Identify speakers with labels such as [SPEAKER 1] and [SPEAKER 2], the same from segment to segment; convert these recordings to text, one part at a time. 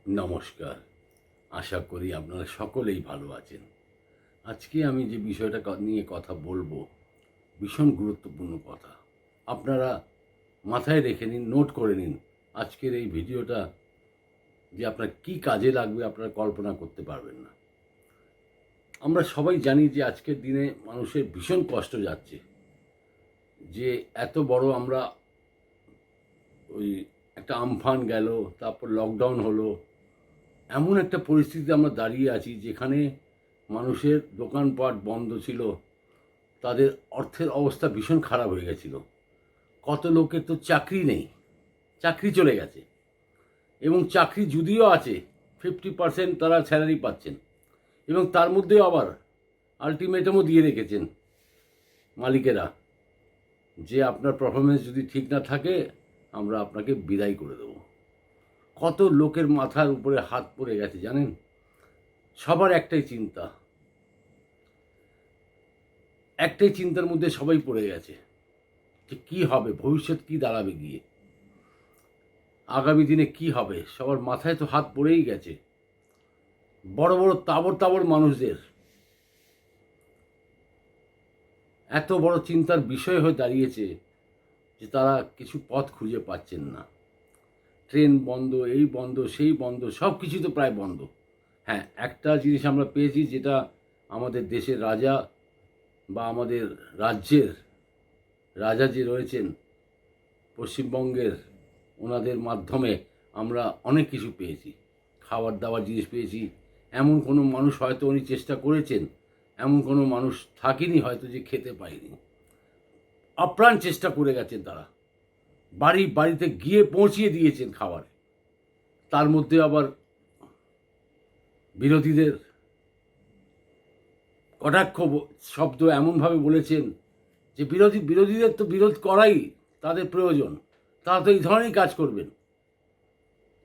[SPEAKER 1] নমস্কার। আশা করি আপনারা সকলেই ভালো আছেন। আজকে আমি যে বিষয়টা নিয়ে কথা বলবো, ভীষণ গুরুত্বপূর্ণ কথা। আপনারা মাথায় রেখে নিন, নোট করে নিন। আজকের এই ভিডিওটা যে আপনার কী কাজে লাগবে আপনারা কল্পনা করতে পারবেন না। আমরা সবাই জানি যে আজকের দিনে মানুষের ভীষণ কষ্ট যাচ্ছে। যে এত বড় আমরা ওই একটা আমফান গেল, তারপর লকডাউন হলো। এমন একটা পরিস্থিতিতে আমরা দাঁড়িয়ে আছি যেখানে মানুষের দোকানপাট বন্ধ ছিল, তাদের অর্থের অবস্থা ভীষণ খারাপ হয়ে গেছিল। কত লোকের তো চাকরি নেই, চাকরি চলে গেছে, এবং চাকরি যদিও আছে 50% তারা স্যালারি পাচ্ছেন, এবং তার মধ্যেও আবার আলটিমেটামও দিয়ে রেখেছেন মালিকেরা যে আপনার পারফরমেন্স যদি ঠিক না থাকে আমরা আপনাকে বিদায় করে দেবো। কত লোকের মাথার উপরে হাত পড়ে গেছে জানেন। সবার একটাই চিন্তা, একটাই চিন্তার মধ্যে সবাই পড়ে গেছে যে কী হবে, ভবিষ্যৎ কী দাঁড়াবে গিয়ে, আগামী দিনে কি হবে। সবার মাথায় তো হাত পড়েই গেছে। বড় বড় তাবড় তাবড় মানুষদের এত বড় চিন্তার বিষয় হয়ে দাঁড়িয়েছে যে তারা কিছু পথ খুঁজে পাচ্ছেন না। ট্রেন বন্ধ, এই বন্ধ, সেই বন্ধ, সব কিছু তো প্রায় বন্ধ। হ্যাঁ, একটা জিনিস আমরা পেয়েছি, যেটা আমাদের দেশের রাজা বা আমাদের রাজ্যের রাজা যে রয়েছেন পশ্চিমবঙ্গের, ওনাদের মাধ্যমে আমরা অনেক কিছু পেয়েছি। খাবার দাবার জিনিস পেয়েছি। এমন কোনো মানুষ হয়তো উনি চেষ্টা করেছেন, এমন কোনো মানুষ থাকেনি হয়তো যে খেতে পায়নি। আপ্রাণ চেষ্টা করে গেছেন তারা, বাড়ি বাড়িতে গিয়ে পৌঁছিয়ে দিয়েছেন খাবার। তার মধ্যে আবার বিরোধীদের কটাক্ষ শব্দ এমনভাবে বলেছেন যে বিরোধীদের তো বিরোধ করাই তাদের প্রয়োজন, তারা তো এই ধরনেরই কাজ করবেন।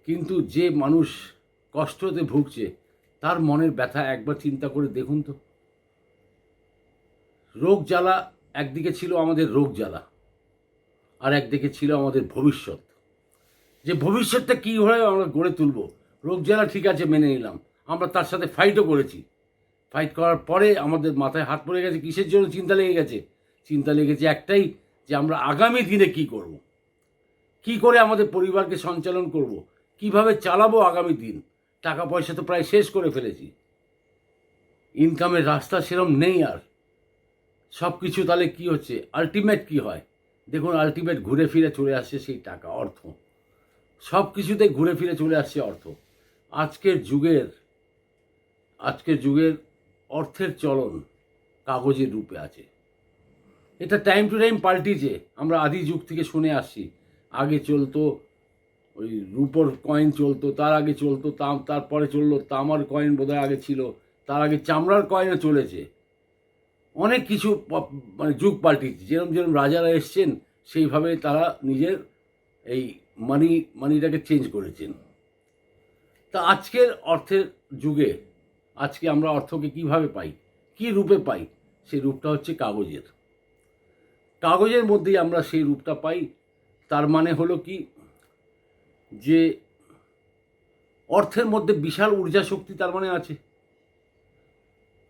[SPEAKER 1] কিন্তু যে মানুষ কষ্টতে ভুগছে তার মনের ব্যথা একবার চিন্তা করে দেখুন তো। রোগ জ্বালা একদিকে ছিল, আমাদের রোগ জ্বালা, আর একদিকে ছিল আমাদের ভবিষ্যৎ। যে ভবিষ্যৎটা কীভাবে আমরা গড়ে তুলব। রোগ জ্বালা ঠিক আছে, মেনে নিলাম, আমরা তার সাথে ফাইটও করেছি। ফাইট করার পরে আমাদের মাথায় হাত পড়ে গেছে। কিসের জন্য চিন্তা লেগে গেছে? চিন্তা লেগেছে একটাই, যে আমরা আগামী দিনে কি করব, কি করে আমাদের পরিবারকে সঞ্চালন করব, কিভাবে চালাবো আগামী দিন। টাকা পয়সা তো প্রায় শেষ করে ফেলেছি, ইনকামের রাস্তা সেরম নেই আর। সব কিছু তাহলে কি হচ্ছে, আলটিমেট কি হয় দেখুন। আলটিমেট ঘুরে ফিরে চলে আসছে সেই টাকা, অর্থ। সব কিছুতে ঘুরে ফিরে চলে আসছে অর্থ। আজকের যুগের অর্থের চলন কাগজের রূপে আছে। এটা টাইম টু টাইম পাল্টিছে। আমরা আদি যুগ থেকে শুনে আসছি। আগে চলতো ওই রূপোর কয়েন চলতো, তার আগে চলতো তারপরে চললো তামার কয়েন, বোধহয় আগে ছিল, তার আগে চামড়ার কয়েনও চলেছে। অনেক কিছু মানে যুগ পাল্টিছে। যেরকম যেরকম রাজারা এসছেন সেইভাবে তারা নিজের এই মানিটাকে চেঞ্জ করেছেন। তা আজকের অর্থের যুগে আজকে আমরা অর্থকে কিভাবে পাই, কি রূপে পাই? সেই রূপটা হচ্ছে কাগজের। কাগজের মধ্যেই আমরা সেই রূপটা পাই। তার মানে হলো কি, যে অর্থের মধ্যে বিশাল ঊর্জা শক্তি তার মানে আছে।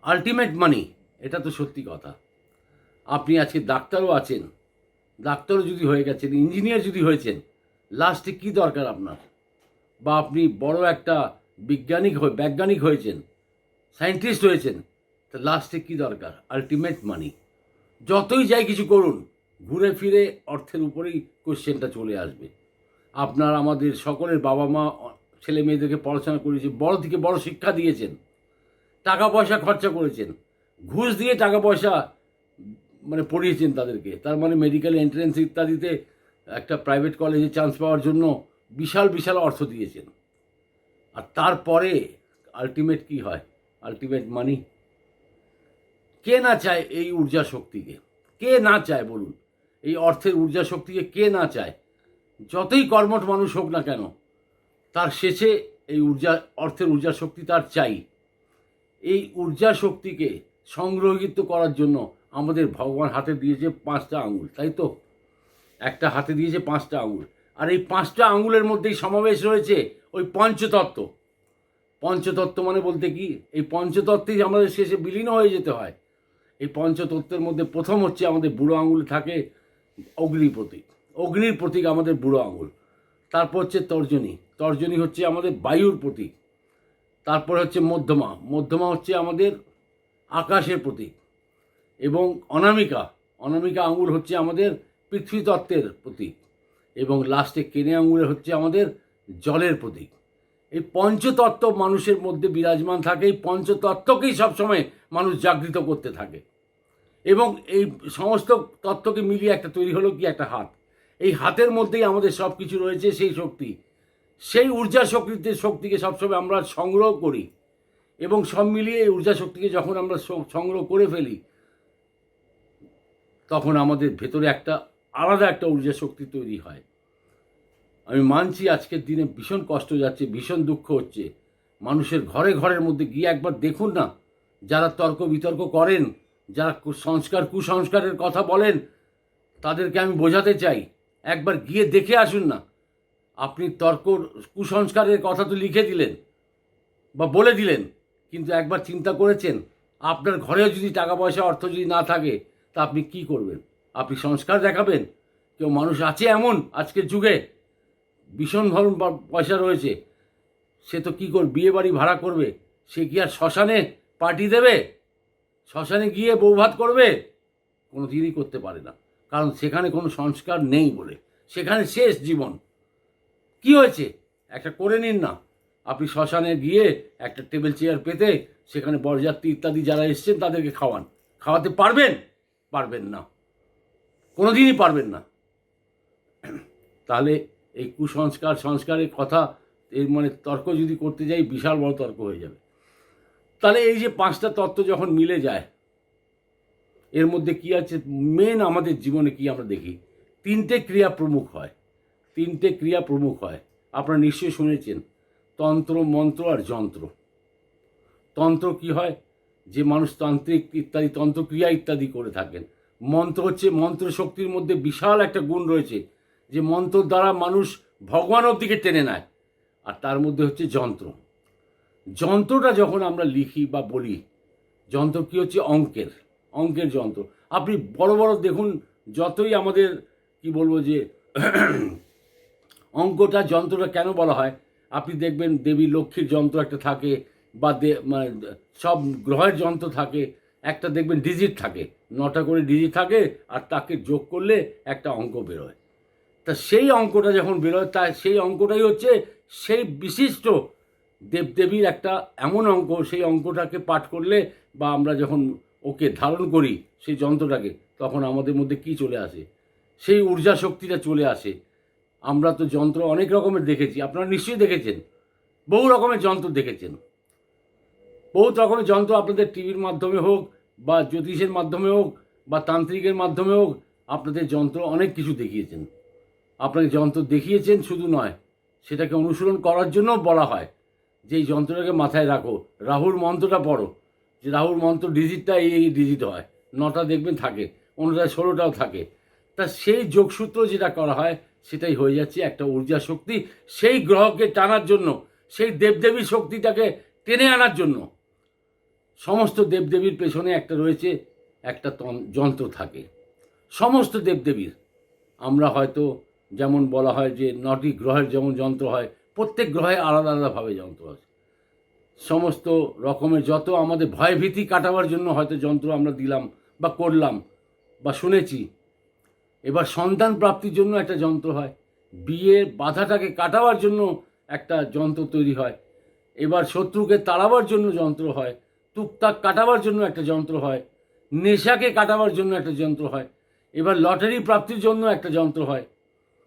[SPEAKER 1] আলটিমেট মানি, এটা তো সত্যি কথা। আপনি আজকে ডাক্তারও আছেন, ডাক্তারও যদি হয়ে গেছেন, ইঞ্জিনিয়ার যদি হয়েছেন, লাস্টে কি দরকার আপনার? বা আপনি বড় একটা বৈজ্ঞানিক হয়েছেন, সায়েন্টিস্ট হয়েছেন, তা লাস্টে কি দরকার? আলটিমেট মানি। যতই যাই কিছু করুন, ঘুরে ফিরে অর্থের উপরেই কোশ্চেনটা চলে আসবে। আপনার আমাদের সকলের বাবা মা ছেলে মেয়েদেরকে পড়াশোনা করিয়েছে, বড় থেকে বড় শিক্ষা দিয়েছেন, টাকা পয়সা খরচা করেছেন, ঘুষ দিয়ে টাকা পয়সা মানে পড়িয়েছেন তাদেরকে। তার মানে মেডিকেল এন্ট্রেন্স ইত্যাদিতে একটা প্রাইভেট কলেজে চান্স পাওয়ার জন্য বিশাল বিশাল অর্থ দিয়েছেন। আর তারপরে আলটিমেট কি হয়? আলটিমেট মানি। কে না চায় এই ঊর্জা শক্তিকে? কে না চায় বলুন? এই অর্থের ঊর্জা শক্তিকে কে না চায়? যতই কর্মঠ মানুষ হোক না কেন, তার শেষে এই অর্থের ঊর্জা শক্তি তার চাই। এই ঊর্জা শক্তিকে সংগ্রহিত করার জন্য আমাদের ভগবান হাতে দিয়েছে 5টা আঙুল, তাই তো? একটা হাতে দিয়েছে 5টা আঙুল। আর এই 5টা আঙুলের মধ্যেই সমাবেশ রয়েছে ওই পঞ্চতত্ত্ব। পঞ্চতত্ত্ব মানে বলতে কি, এই পঞ্চতত্ত্বেই আমাদের শেষে বিলীন হয়ে যেতে হয়। এই পঞ্চতত্ত্বের মধ্যে প্রথম হচ্ছে আমাদের বুড়ো আঙুলে থাকে অগ্নি প্রতীক। অগ্নির প্রতীক আমাদের বুড়ো আঙুল। তারপর হচ্ছে তর্জনী। তর্জনী হচ্ছে আমাদের বায়ুর প্রতীক। তারপর হচ্ছে মধ্যমা। মধ্যমা হচ্ছে আমাদের আকাশের প্রতীক। এবং অনামিকা। অনামিকা আঙুল হচ্ছে আমাদের পৃথ্বীতত্ত্বের প্রতীক। এবং লাস্টে কেনে আঙুলে হচ্ছে আমাদের জলের প্রতীক। এই পঞ্চতত্ত্ব মানুষের মধ্যে বিরাজমান থাকে। এই পঞ্চতত্ত্বকেই সবসময় মানুষ জাগৃত করতে থাকে। এবং এই সমস্ত তত্ত্বকে মিলিয়ে একটা তৈরি হলো কি একটা হাত। এই হাতের মধ্যেই আমাদের সব কিছু রয়েছে, সেই শক্তি। সেই ঊর্জা শক্তিকে সবসময় আমরা সংগ্রহ করি। এবং সব মিলিয়ে এই ঊর্জা শক্তিকে যখন আমরা সংগ্রহ করে ফেলি, তখন আমাদের ভেতরে একটা আলাদা একটা ঊর্জা শক্তি তৈরি হয়। আমি মানছি আজকের দিনে ভীষণ কষ্ট যাচ্ছে, ভীষণ দুঃখ হচ্ছে। মানুষের ঘরে ঘরের মধ্যে গিয়ে একবার দেখুন না, যারা তর্ক বিতর্ক করেন, যারা কুসংস্কারের কথা বলেন, তাদেরকে আমি বোঝাতে চাই, একবার গিয়ে দেখে আসুন না। আপনি কুসংস্কারের কথা তো লিখে দিলেন বা বলে দিলেন, কিন্তু একবার চিন্তা করেছেন আপনার ঘরেও যদি টাকা পয়সা অর্থ যদি না থাকে, তা আপনি কি করবেন? আপনি সংস্কার দেখাবেন? কেউ মানুষ আছে এমন আজকের যুগে, ভীষণ ধরুন পয়সা রয়েছে, সে তো কী করবে? বিয়ে বাড়ি ভাড়া করবে? সে কি আর শ্মশানে পার্টি দেবে? শ্মশানে গিয়ে বৌভাত করবে? কোনো দিনই করতে পারে না, কারণ সেখানে কোনো সংস্কার নেই বলে। সেখানে শেষ জীবন। কি হয়েছে? একটা করে নিন না। আপনি শ্মশানে গিয়ে একটা টেবিল চেয়ার পেতে সেখানে বরযাত্রী ইত্যাদি যারা এসছেন তাদেরকে খাওয়ান। খাওয়াতে পারবেন? পারবেন না, কোনো দিনই পারবেন না। তাহলে এই সংস্কারের কথা, এই মানে তর্ক যদি করতে যাই, বিশাল বড় তর্ক হয়ে যাবে। তাহলে এই যে 5টা তত্ত্ব যখন মিলে যায়, এর মধ্যে কি আছে মেন আমাদের জীবনে কি আমরা দেখি? 3টে ক্রিয়া প্রমুখ হয়। 3টে ক্রিয়া প্রমুখ হয়। আপনারা নিশ্চয়ই শুনেছেন, তন্ত্র, মন্ত্র আর যন্ত্র। তন্ত্র কি হয়? যে মানুষ তান্ত্রিক ইত্যাদি তন্ত্রক্রিয়া ইত্যাদি করে থাকেন। মন্ত্র হচ্ছে, মন্ত্র শক্তির মধ্যে বিশাল একটা গুণ রয়েছে, যে মন্ত্র দ্বারা মানুষ ভগবানের দিকে টেনে নেয়। আর তার মধ্যে হচ্ছে যন্ত্র। যন্ত্রটা যখন আমরা লিখি বা বলি, যন্ত্র কি হচ্ছে? অঙ্কের যন্ত্র। আপনি বড় বড় দেখুন, যতই আমাদের কি বলবো যে অঙ্কটা যন্ত্রটা কেন বলা হয়, আপনি দেখবেন দেবী লক্ষ্মীর যন্ত্র একটা থাকে, বা সব গ্রহের যন্ত্র থাকে। একটা দেখবেন ডিজিট থাকে, 9টা করে ডিজিট থাকে, আর তাকে যোগ করলে একটা অঙ্ক বেরোয়। তা সেই অঙ্কটা যখন বেরোয়, তা সেই অঙ্কটাই হচ্ছে সেই বিশিষ্ট দেবদেবীর একটা এমন অঙ্ক। সেই অঙ্কটাকে পাঠ করলে বা আমরা যখন ওকে ধারণ করি সেই যন্ত্রটাকে, তখন আমাদের মধ্যে কি চলে আসে? সেই ঊর্জা শক্তিটা চলে আসে। আমরা তো যন্ত্র অনেক রকমের দেখেছি, আপনারা নিশ্চয়ই দেখেছেন, বহু রকমের যন্ত্র দেখেছেন। বহুত রকমের যন্ত্র আপনাদের টিভির মাধ্যমে হোক, বা জ্যোতিষের মাধ্যমে হোক, বা তান্ত্রিকের মাধ্যমে হোক, আপনাদের যন্ত্র অনেক কিছু দেখিয়েছেন। আপনাকে যন্ত্র দেখিয়েছেন শুধু নয়, সেটাকে অনুসরণ করার জন্য বলা হয় যে এই যন্ত্রটাকে মাথায় রাখো, রাহুর মন্ত্রটা পড়ো, যে রাহুর মন্ত্র ডিজিটটা এই ডিজিট হয়, 9টা দেখবেন থাকে, অন্যটায় 16টাও থাকে। তা সেই যোগসূত্র যেটা করা হয়, সেটাই হয়ে যাচ্ছে একটা ঊর্জা শক্তি, সেই গ্রহকে টানার জন্য, সেই দেবদেবীর শক্তিটাকে টেনে আনার জন্য। সমস্ত দেবদেবীর পেছনে একটা রয়েছে, একটা যন্ত্র থাকে, সমস্ত দেবদেবীর। আমরা হয়তো যেমন বলা হয় যে 9টি গ্রহের যেমন যন্ত্র হয়, প্রত্যেক গ্রহে আলাদা আলাদাভাবে যন্ত্র আছে। সমস্ত রকমের যত আমাদের ভয়ভীতি কাটাবার জন্য হয়তো যন্ত্র আমরা দিলাম বা করলাম বা শুনেছি। এবার সন্তান প্রাপ্তির জন্য একটা যন্ত্র হয়, বিয়ের বাধাটাকে কাটাবার জন্য একটা যন্ত্র তৈরি হয়, এবার শত্রুকে তাড়াবার জন্য যন্ত্র হয়, টুকটাক কাটাবার জন্য একটা যন্ত্র হয়, নেশাকে কাটাবার জন্য একটা যন্ত্র হয়, এবার লটারি প্রাপ্তির জন্য একটা যন্ত্র হয়,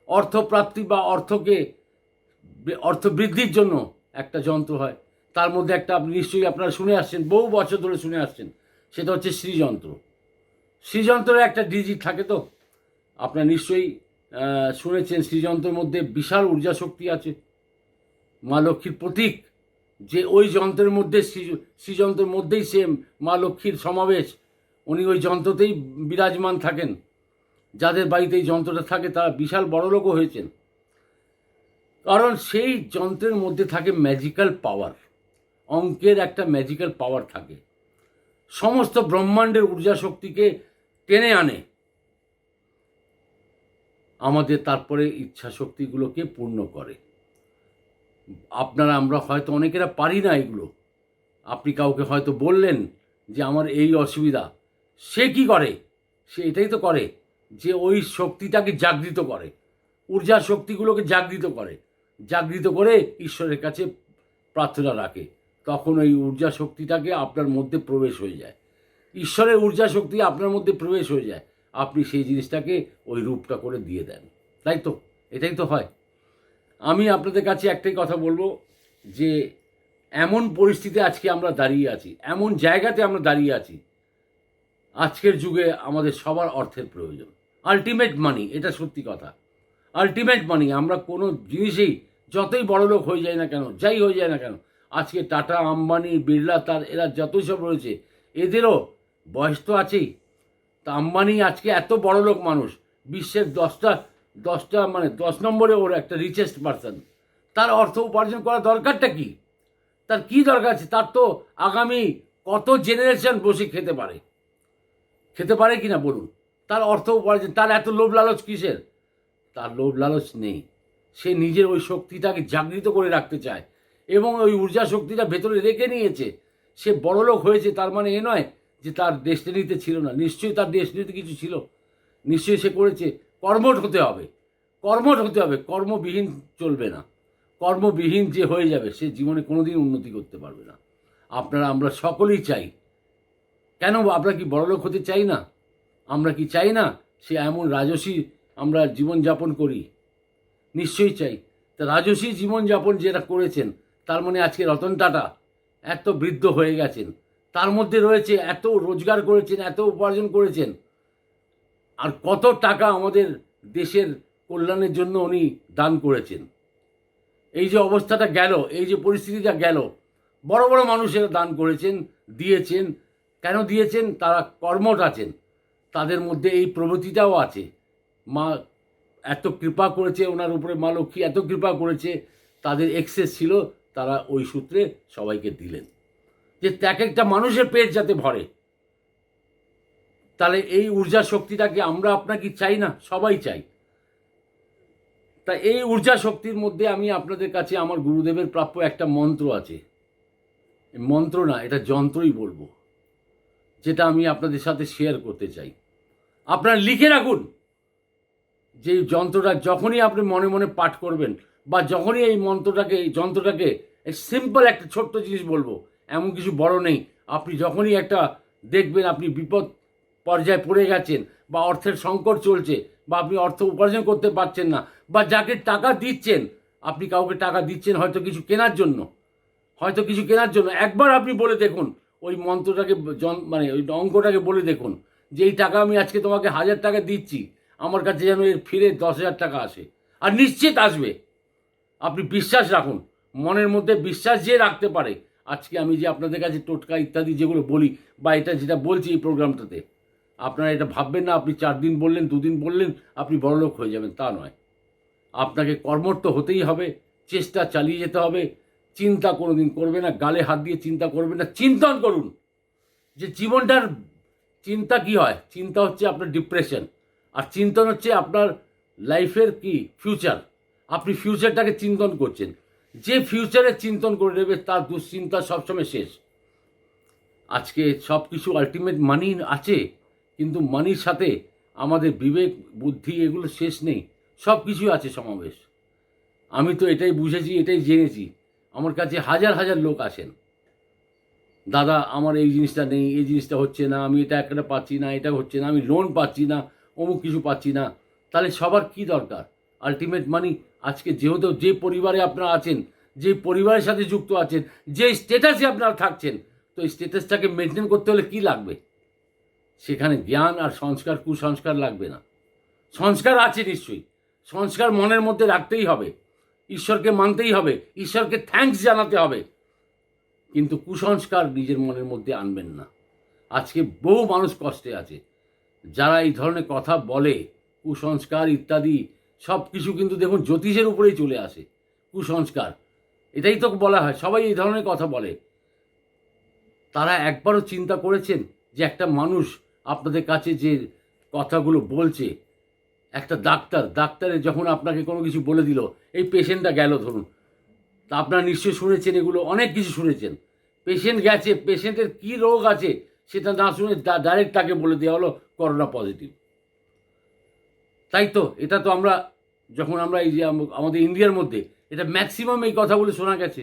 [SPEAKER 1] অর্থপ্রাপ্তি বা অর্থ বৃদ্ধির জন্য একটা যন্ত্র হয়। তার মধ্যে একটা আপনি নিশ্চয়ই আপনারা শুনে আসছেন, বহু বছর ধরে শুনে আসছেন, সেটা হচ্ছে শ্রীযন্ত্র। শ্রীযন্ত্রের একটা ডিজিট থাকে, তো আপনারা নিশ্চয়ই শুনেছেন শ্রীযন্ত্রের মধ্যে বিশাল ঊর্জা শক্তি আছে। মা লক্ষ্মীর প্রতীক, যে ওই যন্ত্রের মধ্যে শ্রীযন্ত্রের মধ্যেই সে মা লক্ষ্মীর সমাবেশ, উনি ওই যন্ত্রতেই বিরাজমান থাকেন। যাদের বাড়িতে এই যন্ত্রটা থাকে তারা বিশাল বড়লোকও হয়েছেন। কারণ সেই যন্ত্রের মধ্যে থাকে ম্যাজিক্যাল পাওয়ার, অঙ্কের একটা ম্যাজিক্যাল পাওয়ার থাকে, সমস্ত ব্রহ্মাণ্ডের ঊর্জা শক্তিকে টেনে আনে, আমাদের তারপরে ইচ্ছা শক্তিগুলোকে পূর্ণ করে। আমরা হয়তো অনেকেরা পারি না এগুলো। আপনি কাউকে হয়তো বললেন যে আমার এই অসুবিধা, সে কি করে? সে এটাই তো করে যে ওই শক্তিটাকে জাগৃত করে, ঊর্জা শক্তিগুলোকে জাগৃত করে, জাগৃত করে ঈশ্বরের কাছে প্রার্থনা রাখে। তখন ওই ঊর্জা শক্তিটাকে আপনার মধ্যে প্রবেশ হয়ে যায়, ঈশ্বরের ঊর্জা শক্তি আপনার মধ্যে প্রবেশ হয়ে যায়, আপনি সেই জিনিসটাকে ওই রূপটা করে দিয়ে দেন। তাই তো, এটাই তো হয়। আমি আপনাদের কাছে একটাই কথা বলবো যে এমন পরিস্থিতি আজকে আমরা দাঁড়িয়ে আছি, এমন জায়গাতে আমরা দাঁড়িয়ে আছি, আজকের যুগে আমাদের সবার অর্থের প্রয়োজন। আলটিমেট মানি, এটা সত্যি কথা, আলটিমেট মানি। আমরা কোনো জিনিসেই যতই বড়লোক হয়ে যায় না কেন, যাই হয়ে যায় না কেন, আজকে টাটা, আম্বানি, বিড়লা, তার এরা যতই সব রয়েছে, এদেরও বয়স তো আছেই। তা আম্বানি আজকে এত বড়লোক মানুষ, বিশ্বের দশটা মানে 10 নম্বরে ওর একটা রিচেস্ট পারসন। তার অর্থ উপার্জন করার দরকারটা কি? তার কি দরকার আছে? তার তো আগামী কত জেনারেশন বসে খেতে পারে কি না বলুন? তার অর্থ উপার্জন, তার এত লোভ লালচ কিসের? তার লোভ লালচ নেই, সে নিজের ওই শক্তিটাকে জাগৃত করে রাখতে চায় এবং ওই ঊর্জা শক্তিটা ভেতরে রেখে নিয়েছে। সে বড়লোক হয়েছে তার মানে এ নয় যে তার ডেস্টিনিতে ছিল না, নিশ্চয়ই তার ডেস্টিনিতে কিছু ছিল, নিশ্চয়ই সে করেছে। কর্মঠ হতে হবে, কর্মবিহীন চলবে না। কর্মবিহীন যে হয়ে যাবে সে জীবনে কোনোদিন উন্নতি করতে পারবে না। আমরা সকলেই চাই, কেন আমরা কি বড়লোক হতে চাই না? আমরা কি চাই না সে এমন রাজসী আমরা জীবনযাপন করি? নিশ্চয়ই চাই। তা রাজসী জীবনযাপন যেটা করেছেন, তার মানে আজকে রতন টাটা এত বৃদ্ধ হয়ে গেছেন, তার মধ্যে রয়েছে এত রোজগার করেছেন, এত উপার্জন করেছেন, আর কত টাকা আমাদের দেশের কল্যাণের জন্য উনি দান করেছেন। এই যে অবস্থাটা গেল, এই যে পরিস্থিতিটা গেল, বড় বড় মানুষেরা দান করেছেন, দিয়েছেন। কেন দিয়েছেন? তারা কর্মঠ আছেন, তাদের মধ্যে এই প্রবৃত্তিটাও আছে। মা এত কৃপা করেছে ওনার উপরে, মা লক্ষ্মী এত কৃপা করেছে, তাদের এক্সেস ছিল, তারা ওই সূত্রে সবাইকে দিলেন, যে এক একটা মানুষের পেট যাতে ভরে। তাহলে এই ঊর্জা শক্তিটাকে আমরা আপনাকে চাই না? সবাই চাই। তা এই ঊর্জা শক্তির মধ্যে আমি আপনাদের কাছে আমার গুরুদেবের প্রাপ্য একটা মন্ত্র আছে, মন্ত্র না, এটা যন্ত্রই বলবো, যেটা আমি আপনাদের সাথে শেয়ার করতে চাই। আপনারা লিখে রাখুন যে যন্ত্রটা যখনই আপনি মনে মনে পাঠ করবেন, বা যখনই এই যন্ত্রটাকে সিম্পল একটা ছোট্ট জিনিস বলবো, এমন কিছু বড় নেই। আপনি যখনই একটা দেখবেন আপনি বিপদ পর্যায়ে পড়ে গেছেন, বা অর্থের সংকট চলছে, বা আপনি অর্থ উপার্জন করতে পারছেন না, বা যাকে টাকা দিচ্ছেন, আপনি কাউকে টাকা দিচ্ছেন হয়তো কিছু কেনার জন্য, একবার আপনি বলে দেখুন ওই মন্ত্রটাকে, মানে ওই অঙ্কটাকে বলে দেখুন যে এই টাকা আমি আজকে তোমাকে 1000 টাকা দিচ্ছি, আমার কাছে যেন এর ফিরে 10,000 টাকা আসে। আর নিশ্চিত আসবে, আপনি বিশ্বাস রাখুন। মনের মধ্যে বিশ্বাস যে রাখতে পারে, আজকে আমি যে আপনাদের কাছে টোটকা ইত্যাদি যেগুলো বলি, বা এটা যেটা বলছি এই প্রোগ্রামটাতে, আপনারা এটা ভাববেন না আপনি 4 দিন বললেন, 2 দিন বললেন আপনি বড়লোক হয়ে যাবেন, তা নয়। আপনাকে কর্মঠ হতেই হবে, চেষ্টা চালিয়ে যেতে হবে। চিন্তা কোনোদিন করবে না, গালে হাত দিয়ে চিন্তা করবে না, চিন্তন করুন যে জীবনটার চিন্তা কি হয়। চিন্তা হচ্ছে আপনার ডিপ্রেশন, আর চিন্তন হচ্ছে আপনার লাইফের কি ফিউচার। আপনি ফিউচারটাকে চিন্তন করছেন, যে ফিউচারের চিন্তন করে নেবে তার দুশ্চিন্তা সবসময় শেষ। আজকে সব কিছু আলটিমেট মানি আছে, কিন্তু মানির সাথে আমাদের বিবেক, বুদ্ধি, এগুলো শেষ নেই, সব কিছুই আছে সমাবেশ। আমি তো এটাই বুঝেছি, এটাই জেনেছি। আমার কাছে হাজার হাজার লোক আসেন, দাদা আমার এই জিনিসটা নেই, এই জিনিসটা হচ্ছে না, আমি এটা একটা পাচ্ছি না, এটা হচ্ছে না, আমি লোন পাচ্ছি না, অমুক কিছু পাচ্ছি না। তাহলে সবার কি দরকার? আলটিমেট মানি। আজকে যেহেতু যে পরিবারে আপনারা আছেন, যে পরিবারের সাথে যুক্ত আছেন, যে স্ট্যাটাসে আপনারা থাকছেন, তো এই স্ট্যাটাসটাকে মেনটেন করতে হলে কি লাগবে? সেখানে জ্ঞান আর সংস্কার, কুসংস্কার লাগবে না। সংস্কার আছে নিশ্চয়ই, সংস্কার মনের মধ্যে রাখতেই হবে, ঈশ্বরকে মানতেই হবে, ঈশ্বরকে থ্যাঙ্কস জানাতে হবে, কিন্তু কুসংস্কার নিজের মনের মধ্যে আনবেন না। আজকে বহু মানুষ কষ্টে আছে, যারা এই ধরনের কথা বলে, কুসংস্কার ইত্যাদি সব কিছু কিন্তু দেখুন জ্যোতিষের উপরেই চলে আসে। কুসংস্কার, এটাই তো বলা হয়, সবাই এই ধরনের কথা বলে। তারা একবারও চিন্তা করেছেন যে একটা মানুষ আপনাদের কাছে যে কথাগুলো বলছে, একটা ডাক্তারের যখন আপনাকে কোনো কিছু বলে দিল, এই পেশেন্টটা গেল ধরুন, তা আপনারা নিশ্চয়ই শুনেছেন, এগুলো অনেক কিছু শুনেছেন। পেশেন্ট গেছে, পেশেন্টের কী রোগ আছে সেটা না শুনে ডাইরেক্ট তাকে বলে দেওয়া হলো করোনা পজিটিভ। তাই তো, এটা তো আমরা যখন আমরা এই যে আমাদের ইন্ডিয়ার মধ্যে এটা ম্যাক্সিমাম এই কথাগুলো শোনা গেছে।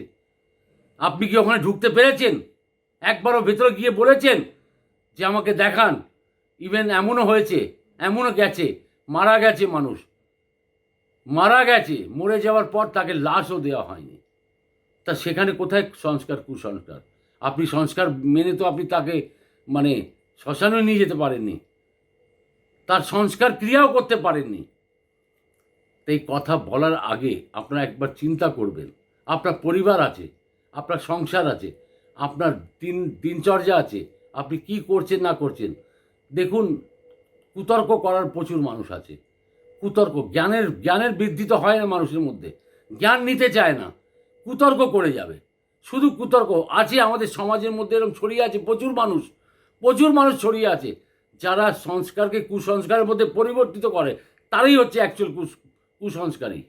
[SPEAKER 1] আপনি কি ওখানে ঢুকতে পেরেছেন? একবারও ভেতরে গিয়ে বলেছেন যে আমাকে দেখান? ইভেন এমনও হয়েছে, এমনও গেছে, মারা গেছে মানুষ, মারা গেছে, মরে যাওয়ার পর তাকে লাশও দেওয়া হয়নি। তা সেখানে কোথায় সংস্কার, কুসংস্কার? আপনি সংস্কার মেনে তো আপনি তাকে মানে শ্মশানে নিয়ে যেতে পারেননি, তার সংস্কার ক্রিয়াও করতে পারেননি। তাই কথা বলার আগে আপনারা একবার চিন্তা করবেন। আপনার পরিবার আছে, আপনার সংসার আছে, আপনার দিনচর্যা আছে, আপনি কি করছেন না করছেন। দেখুন, কুতর্ক করার প্রচুর মানুষ আছে। কুতর্ক, জ্ঞানের বৃদ্ধি তো হয় না মানুষের মধ্যে, জ্ঞান নিতে চায় না, কুতর্ক করে যাবে। শুধু কুতর্ক আছে আমাদের সমাজের মধ্যে, এরকম ছড়িয়ে আছে প্রচুর মানুষ ছড়িয়ে আছে, যারা সংস্কারকে কুসংস্কারের মধ্যে পরিবর্তিত করে, তারাই হচ্ছে অ্যাকচুয়াল কুসংস্কারী।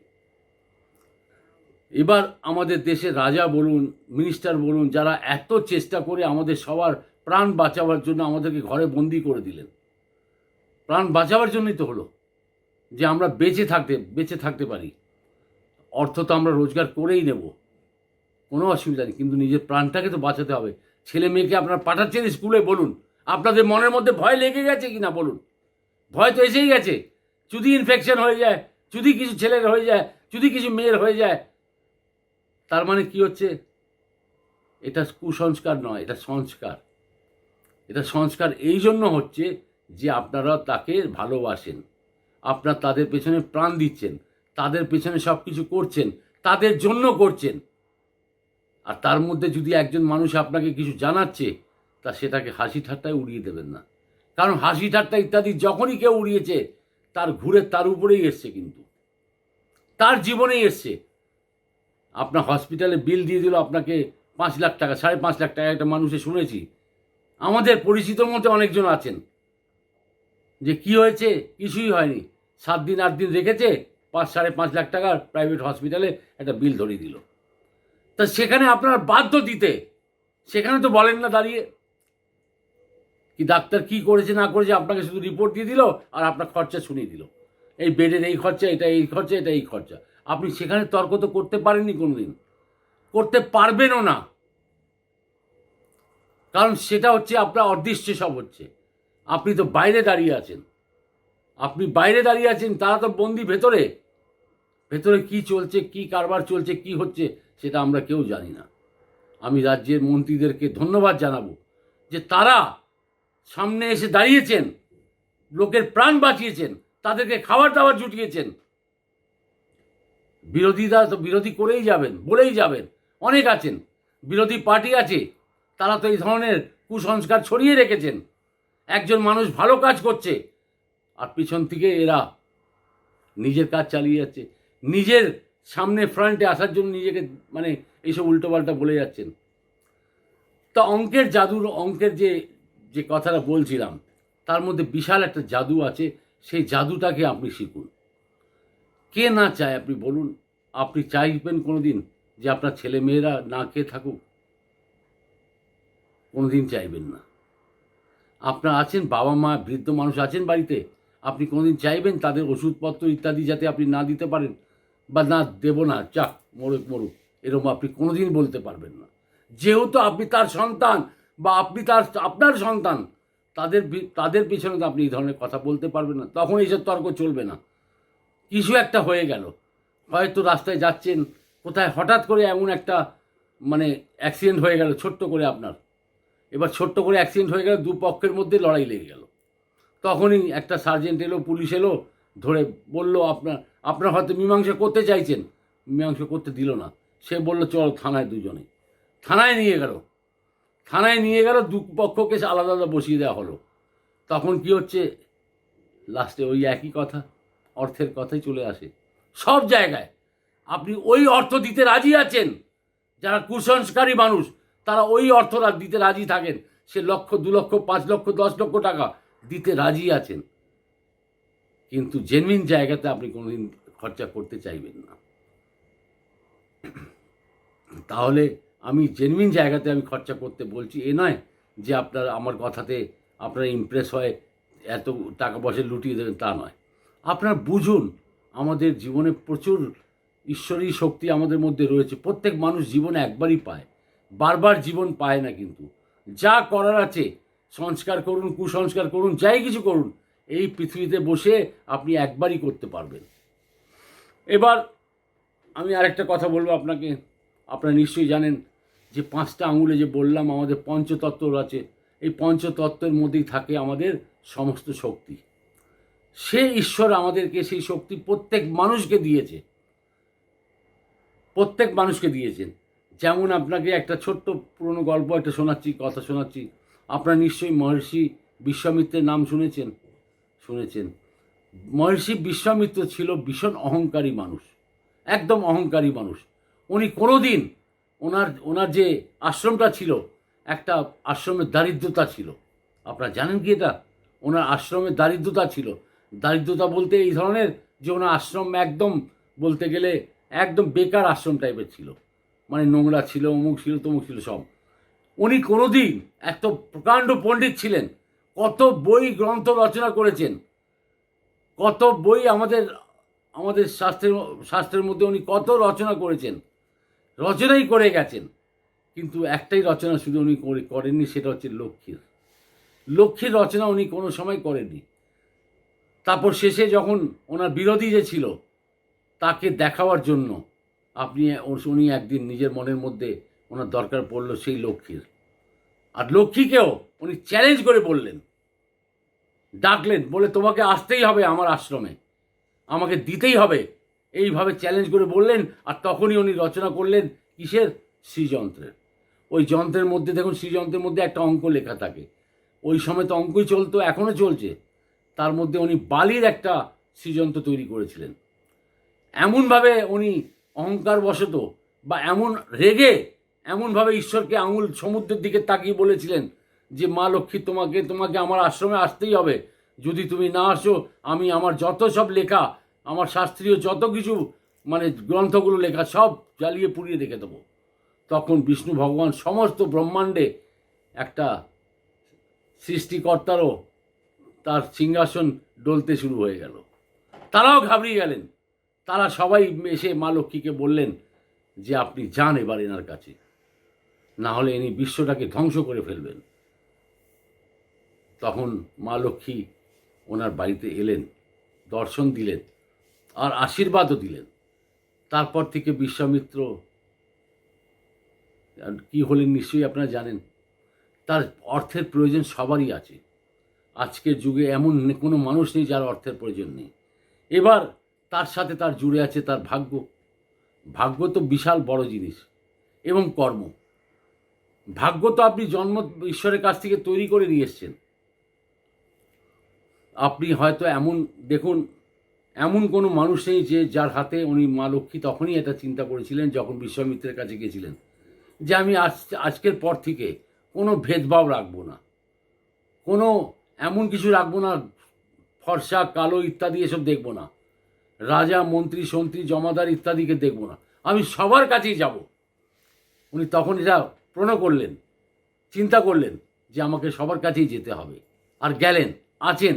[SPEAKER 1] এবার আমাদের দেশের রাজা বলুন, মিনিস্টার বলুন, যারা এত চেষ্টা করে আমাদের সবার প্রাণ বাঁচাবার জন্য আমাদেরকে ঘরে বন্দি করে দিলেন, প্রাণ বাঁচাবার জন্যই তো হলো যে আমরা বেঁচে থাকতে পারি। অর্থ তো আমরা রোজগার করেই নেব, কোনো অসুবিধা নেই, কিন্তু নিজের প্রাণটাকে তো বাঁচাতে হবে। ছেলে মেয়েকে আপনারা পাঠাচ্ছেন স্কুলে, বলুন আপনাদের মনের মধ্যে ভয় লেগে গেছে কি না বলুন? ভয় তো এসেই গেছে। যদি ইনফেকশন হয়ে যায়, যদি কিছু ছেলের হয়ে যায়, যদি কিছু মেয়ের হয়ে যায়, তার মানে কি হচ্ছে? এটা কুসংস্কার নয়, এটা সংস্কার। এটা সংস্কার এই জন্য হচ্ছে যে আপনারা তাকে ভালোবাসেন, আপনার তাদের পেছনে প্রাণ দিচ্ছেন, তাদের পেছনে সব কিছু করছেন, তাদের জন্য করছেন। আর তার মধ্যে যদি একজন মানুষ আপনাকে কিছু জানাচ্ছে, তা সেটাকে হাসি ঠাট্টায় উড়িয়ে দেবেন না। কারণ হাসি ঠাট্টা ইত্যাদি যখনই কেউ উড়িয়েছে, তার ঘুরে তার উপরেই এসছে, কিন্তু তার জীবনেই এসছে। আপনার হসপিটালে বিল দিয়ে দিল আপনাকে 5 লাখ টাকা, 5.5 লাখ টাকা, একটা মানুষে শুনেছি, আমাদের পরিচিতর মধ্যে অনেকজন আছেন, যে কি হয়েছে, কিছুই হয়নি, 7 দিন 8 দিন রেখেছে, 5.5 লাখ টাকার প্রাইভেট হসপিটালে একটা বিল ধরিয়ে দিল। তা সেখানে আপনার বাধ্য দিতে, সেখানে তো বলেন না দাঁড়িয়ে কি ডাক্তার কি করেছে না করেছে, আপনাকে শুধু রিপোর্ট দিয়ে দিল আর আপনার খরচা শুনিয়ে দিল, এই বেডের এই খরচা, এটা এই খরচা, এটা এই খরচা। আপনি সেখানে তর্ক তো করতে পারেননি, কোনোদিন করতে পারবেনও না, কারণ সেটা হচ্ছে আপনার অদৃশ্যে সব হচ্ছে। আপনি তো বাইরে দাঁড়িয়ে আছেন, তারা তো বন্দি ভেতরে কি চলছে, কি কারবার চলছে, কি হচ্ছে, সেটা আমরা কেউ জানি না। আমি রাজ্যের মন্ত্রীদেরকে ধন্যবাদ জানাবো যে তারা সামনে এসে দাঁড়িয়েছেন, লোকের প্রাণ বাঁচিয়েছেন, তাদেরকে খাবার দাবার জুটিয়েছেন। বিরোধীরা তো বিরোধী করেই যাবেন, বলেই যাবেন, অনেক আছেন, বিরোধী পার্টি আছে, তারা তো এই ধরনের কুসংস্কার ছড়িয়ে রেখেছেন। একজন মানুষ ভালো কাজ করছে আর পিছন থেকে এরা নিজের কাজ চালিয়ে যাচ্ছে, নিজের সামনে ফ্রন্টে আসার জন্য নিজেকে মানে এইসব উল্টোপাল্টা বলে যাচ্ছেন। তা অঙ্কের যে কথাটা বলছিলাম, তার মধ্যে বিশাল একটা জাদু আছে, সেই জাদুটাকে আপনি শিখুন। কে না চায় আপনি বলুন? আপনি চাইবেন কোনো দিন যে আপনার ছেলে মেয়েরা না খেয়ে থাকুক? কোনো দিন চাইবেন না। আপনার আছেন বাবা মা, বৃদ্ধ মানুষ আছেন বাড়িতে, আপনি কোনোদিন চাইবেন তাদের ওষুধপত্র ইত্যাদি যাতে আপনি না দিতে পারেন, বা না দেবো না, যাক মরুক, এরকম আপনি কোনোদিন বলতে পারবেন না। যেহেতু আপনি তার সন্তান বা আপনি আপনার সন্তান, তাদের পিছনে তো আপনি এই ধরনের কথা বলতে পারবেন না। তখন এইসব তর্ক চলবে না। কিছু একটা হয়ে গেল, হয়তো রাস্তায় যাচ্ছেন, কোথায় হঠাৎ করে এমন একটা মানে অ্যাক্সিডেন্ট হয়ে গেল ছোট্ট করে আপনার, এবার ছোট্ট করে অ্যাক্সিডেন্ট হয়ে গেল, দুপক্ষের মধ্যে লড়াই লেগে গেল, তখনই একটা সার্জেন্ট এলো, পুলিশ এলো, ধরে বলল আপনার হয়তো মীমাংসা করতে চাইছেন, মীমাংসা করতে দিল না, সে বলল চল থানায়, দুজনে থানায় নিয়ে গেল, দুপক্ষকে আলাদা আলাদা বসিয়ে দেওয়া হলো। তখন কি হচ্ছে, লাস্টে ওই একই কথা, অর্থের কথাই চলে আসে সব জায়গায়। আপনি ওই অর্থ দিতে রাজি আছেন? যারা কুসংস্কারী মানুষ তারা ওই অর্থ দিতে রাজি থাকেন, সে 1 লক্ষ 2 লক্ষ 5 লক্ষ 10 লক্ষ টাকা দিতে রাজি আছেন, কিন্তু জেনুইন জায়গাতে আপনি কোনোদিন খরচা করতে চাইবেন না। তাহলে আমি জেনুইন জায়গাতে আমি খরচা করতে বলছি, এ নয় যে আপনার আমার কথাতে আপনারা ইমপ্রেস হয়ে এত টাকা পয়সা লুটিয়ে দেবেন, তা নয়। আপনারা বুঝুন, আমাদের জীবনে প্রচুর ঈশ্বরী শক্তি আমাদের মধ্যে রয়েছে। প্রত্যেক মানুষ জীবনে একবারই পায়, বারবার জীবন পায় না। কিন্তু যা করার আছে, সংস্কার করুন, কুসংস্কার করুন, যাই কিছু করুন, এই পৃথিবীতে বসে আপনি একবারই করতে পারবেন। এবার আমি আরেকটা কথা বলবো আপনাকে। আপনারা নিশ্চয়ই জানেন যে 5টা আঙুলে যে বললাম আমাদের পঞ্চতত্ত্ব আছে, এই পঞ্চতত্ত্বের মধ্যেই থাকে আমাদের সমস্ত শক্তি। সে ঈশ্বর আমাদেরকে সেই শক্তি প্রত্যেক মানুষকে দিয়েছে, প্রত্যেক মানুষকে দিয়েছেন। যেমন আপনাকে একটা ছোট্ট পুরনো গল্প একটা কথা শোনাচ্ছি। আপনারা নিশ্চয়ই মহর্ষি বিশ্বামিত্রের নাম শুনেছেন। মহর্ষি বিশ্বামিত্র ছিল ভীষণ অহংকারী মানুষ, একদম অহংকারী মানুষ। উনি কোনোদিন ওনার যে আশ্রমটা ছিল, একটা আশ্রমের দারিদ্রতা ছিল। আপনারা জানেন কি এটা? ওনার আশ্রমের দারিদ্রতা ছিল। দারিদ্রতা বলতে এই ধরনের যে ওনার আশ্রম একদম বলতে গেলে একদম বেকার আশ্রম টাইপের ছিল, মানে নোংরা ছিল, অমুক ছিল, তমুক ছিল সব। উনি কোনোদিন এত প্রকাণ্ড পণ্ডিত ছিলেন, কত বই গ্রন্থ রচনা করেছেন, কত বই আমাদের শাস্ত্রের মধ্যে উনি কত রচনা করেছেন, রচনাই করে গেছেন। কিন্তু একটাই রচনা শুধু উনি করেননি, সেটা হচ্ছে লক্ষ্মীর রচনা উনি কোনো সময় করেননি। তারপর শেষে যখন ওনার বিরোধী যে ছিল তাকে দেখাবার জন্য উনি একদিন নিজের মনের মধ্যে ওনার দরকার পড়ল সেই লক্ষ্মীর, আর লক্ষ্মীকেও উনি চ্যালেঞ্জ করে বললেন, ডাকলেন, বলে তোমাকে আসতেই হবে আমার আশ্রমে, আমাকে দিতেই হবে, এইভাবে চ্যালেঞ্জ করে বললেন। আর তখনই উনি রচনা করলেন কিসের? শ্রীযন্ত্রের। ওই যন্ত্রের মধ্যে দেখুন, শ্রীযন্ত্রের মধ্যে একটা অঙ্ক লেখা থাকে। ওই সময় তো অঙ্কই চলতো, এখনও চলছে। তার মধ্যে উনি বালির একটা শ্রীযন্ত্র তৈরি করেছিলেন। এমনভাবে উনি অহংকার বশত বা এমন রেগে এমনভাবে ঈশ্বরকে আঙুল সমুদ্রের দিকে তাকিয়ে বলেছিলেন যে মা লক্ষ্মী, তোমাকে আমার আশ্রমে আসতেই হবে। যদি তুমি না আসো, আমি আমার যত সব লেখা, আমার শাস্ত্রীয় যত কিছু মানে গ্রন্থগুলো লেখা সব জ্বালিয়ে পুড়িয়ে রেখে দেবো। তখন বিষ্ণু ভগবান সমস্ত ব্রহ্মাণ্ডে একটা সৃষ্টিকর্তারও তার সিংহাসন ডলতে শুরু হয়ে গেল। তারাও ঘাবড়িয়ে গেলেন। তারা সবাই এসে মা লক্ষ্মীকে বললেন যে আপনি যান এবার এনার কাছে, না হলে ইনি বিশ্বটাকে ধ্বংস করে ফেলবেন। তখন মা লক্ষ্মী ওনার বাড়িতে এলেন, দর্শন দিলেন আর আশীর্বাদও দিলেন। তারপর থেকে বিশ্বামিত্র কি হলেন নিশ্চয়ই আপনারা জানেন। তার অর্থের প্রয়োজন সবারই আছে। আজকের যুগে এমন কোনো মানুষ নেই যার অর্থের প্রয়োজন নেই। এবার তার সাথে তার জুড়ে আছে তার ভাগ্য। ভাগ্য তো বিশাল বড় জিনিস, এবং কর্ম। ভাগ্য তো আপনি জন্ম ঈশ্বরের কাছ থেকে তৈরি করে নিয়ে এসছেন। আপনি হয়তো দেখুন, এমন কোনো মানুষ নেই যে যার হাতে উনি মা লক্ষ্মী তখনই এটা চিন্তা করেছিলেন যখন বিশ্বামিত্রের কাছে গিয়েছিলেন যে আমি আজকের পর থেকে কোনো ভেদভাব রাখবো না, কোনো এমন কিছু রাখবো না, ফর্সা কালো ইত্যাদি এসব দেখবো না, রাজা মন্ত্রী সন্ত্রী জমাদার ইত্যাদিকে দেখবো না, আমি সবার কাছেই যাব। উনি তখন এটা প্রণয় করলেন, চিন্তা করলেন যে আমাকে সবার কাছেই যেতে হবে, আর গেলেন, আছেন।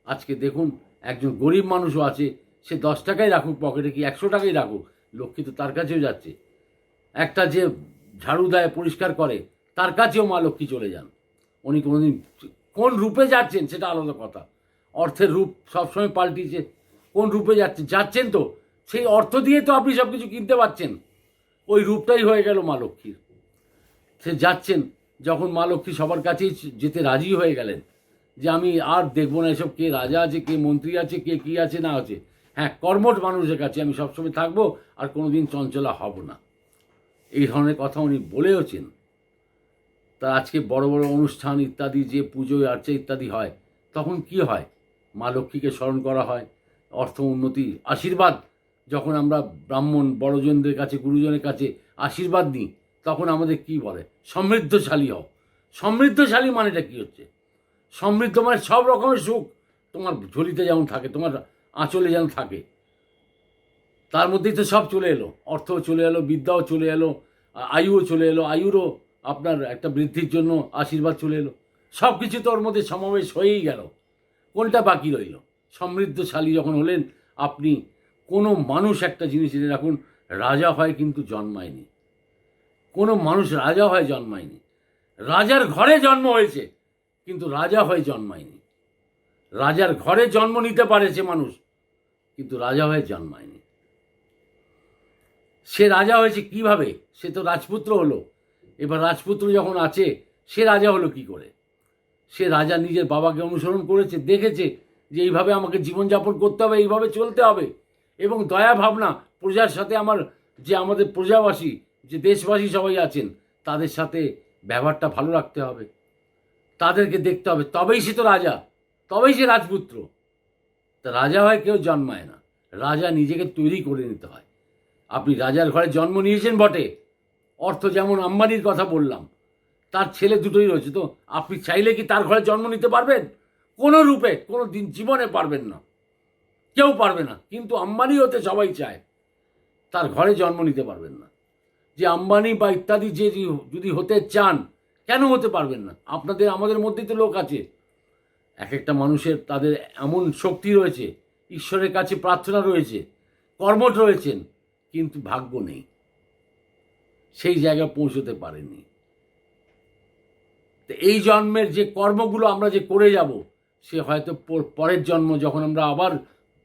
[SPEAKER 1] আজকে দেখুন, একজন গরিব মানুষও আছে, সে 10 টাকাই রাখুক পকেটে, কি 100 টাকাই রাখুক, লক্ষ্মী তো তার কাছেও যাচ্ছে। একটা যে ঝাড়ু দেয়, পরিষ্কার করে, তার কাছেও মা লক্ষ্মী চলে যান। উনি কোনোদিন কোন রূপে যাচ্ছেন সেটা আলাদা কথা, অর্থের রূপ সবসময় পাল্টিয়েছে। কোন রূপে যাচ্ছেন তো সেই অর্থ দিয়ে তো আপনি সব কিছু কিনতে পারছেন। ওই রূপটাই হয়ে গেল মা লক্ষ্মীর। সে যাচ্ছেন, যখন মা লক্ষ্মী সবার কাছেই যেতে রাজি হয়ে গেলেন যে আমি আর দেখবো না এসব, কে রাজা আছে, কে মন্ত্রী আছে, কে কী আছে না আছে, হ্যাঁ কর্মঠ মানুষের কাছে আমি সবসময় থাকবো, আর কোনোদিন চঞ্চলা হব না। এই ধরনের কথা উনি বলেওছেন। তা আজকে বড় বড় অনুষ্ঠান ইত্যাদি, যে পুজো আর্চা ইত্যাদি হয়, তখন কি হয়? মা লক্ষ্মীকে স্মরণ করা হয়, অর্থ উন্নতি আশীর্বাদ যখন আমরা ব্রাহ্মণ বড়জনদের কাছে গুরুজনের কাছে আশীর্বাদ নিই, তখন আমাদের কি বলে? সমৃদ্ধশালী হও। সমৃদ্ধশালী মানেটা কি হচ্ছে? সমৃদ্ধ মানে সব রকমের সুখ তোমার ঝুলিতে যেমন থাকে, তোমার আঁচলে যেন থাকে, তার মধ্যেই তো সব চলে এলো। অর্থও চলে এলো, বিদ্যাও চলে এলো, আয়ুও চলে এলো, আয়ুরও আপনার একটা বৃদ্ধির জন্য আশীর্বাদ চলে এলো। সব কিছু তো ওর মধ্যে সমাবেশ হয়েই গেল। কোনটা বাকি রইল? সমৃদ্ধশালী যখন হলেন আপনি, কোনো মানুষ একটা জিনিস জেনে রাখুন, রাজা হয় কিন্তু জন্মায়নি। কোনো মানুষ রাজা হয় জন্মায়নি। রাজার ঘরে জন্ম হয়েছে কিন্তু রাজা হয়ে জন্মায়নি। রাজার ঘরে জন্ম নিতে পারেছে মানুষ, কিন্তু রাজা হয়ে জন্মায়নি। সে রাজা হয়েছে কিভাবে? সে তো রাজপুত্র হলো। এবার রাজপুত্র যখন আছে, সে রাজা হলো কি করে? সে রাজা নিজের বাবাকে অনুসরণ করেছে, দেখেছে যে এইভাবে আমাকে জীবনযাপন করতে হবে, এইভাবে চলতে হবে, এবং দয়া ভাবনা প্রজার সাথে আমাদের প্রজাবাসী, যে দেশবাসী সবাই আছেন, তাদের সাথে ব্যবহারটা ভালো রাখতে হবে, তাদেরকে দেখতে হবে, তবেই সে তো রাজা, তবেই সে রাজপুত্র। তা রাজা হয় কেউ জন্মায় না, রাজা নিজেকে তৈরি করে নিতে হয়। আপনি রাজার ঘরে জন্ম নিয়েছেন বটে, অর্থ যেমন আম্বানির কথা বললাম, তার ছেলে দুটোই রয়েছে, তো আপনি চাইলে কি তার ঘরে জন্ম নিতে পারবেন? কোনো রূপে কোনো দিন জীবনে পারবেন না, কেউ পারবে না। কিন্তু আম্বানি হতে সবাই চায়, তার ঘরে জন্ম নিতে পারবেন না। যে আম্বানি বা ইত্যাদি যে যদি হতে চান, কেন হতে পারবেন না? আমাদের মধ্যেই তো লোক আছে, এক একটা মানুষের তাদের এমন শক্তি রয়েছে, ঈশ্বরের কাছে প্রার্থনা রয়েছে, কর্মঠ রয়েছেন, কিন্তু ভাগ্য নেই, সেই জায়গায় পৌঁছতে পারেননি। তো এই জন্মের যে কর্মগুলো আমরা যে করে যাব, সে হয়তো পরের জন্ম যখন আমরা আবার